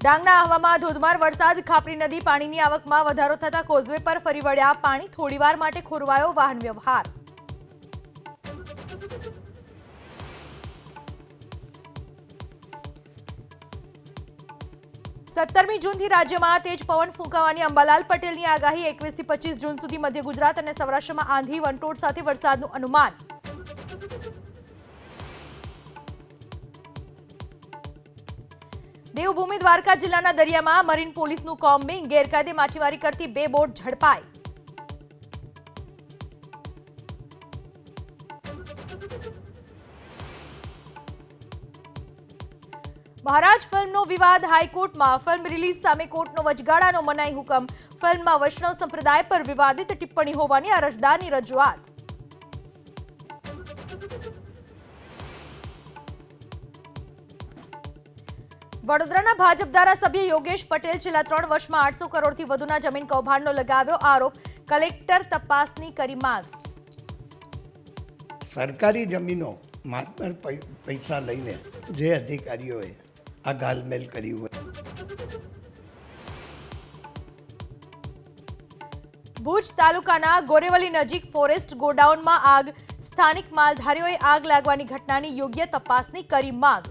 ડાંગના આહવામાં ધોધમાર વરસાદ, ખાપરી નદી પાણીની આવકમાં વધારો થતા કોઝવે પર ફરી વળ્યા પાણી, થોડીવાર માટે ખોરવાયો વાહન વ્યવહાર. સત્તરમી જૂનથી રાજ્યમાં તેજ પવન ફૂંકાવાની અંબાલાલ પટેલની આગાહી. 21 થી 25 જૂન સુધી મધ્ય ગુજરાત અને સૌરાષ્ટ્રમાં આંધી વંટોળ સાથે વરસાદનું અનુમાન. દેવભૂમિ દ્વારકા જિલ્લાના દરિયામાં મરીન પોલીસનું કોમ્બિંગ, ગેરકાયદે માછીમારી કરતી 2 બોટ ઝડપાઈ. મહારાજ ફિલ્મનો વિવાદ હાઈકોર્ટમાં, ફિલ્મ રિલીઝ સામે કોર્ટનો વચગાળાનો મનાઈ હુકમ. ફિલ્મમાં વૈષ્ણવ સંપ્રદાય પર વિવાદિત ટિપ્પણી હોવાની અરજદારની રજૂઆત. વડોદરાના ભાજપ ધારાસભ્ય યોગેશ પટેલ છેલ્લા 3 વર્ષમાં 800 કરોડથી વધુના જમીન કૌભાંડનો લગાવ્યો આરોપ. કલેક્ટર તપાસની કરી માંગ. સરકારી જમીનો માત્ર પૈસા લઈને જે અધિકારીઓએ આ ગાલમેલ કર્યું હોય. ભુજ તાલુકાના ગોરેવલી નજીક ફોરેસ્ટ ગોડાઉનમાં આગ. સ્થાનિક માલધારીઓએ આગ લાગવાની ઘટનાની યોગ્ય તપાસની કરી માંગ.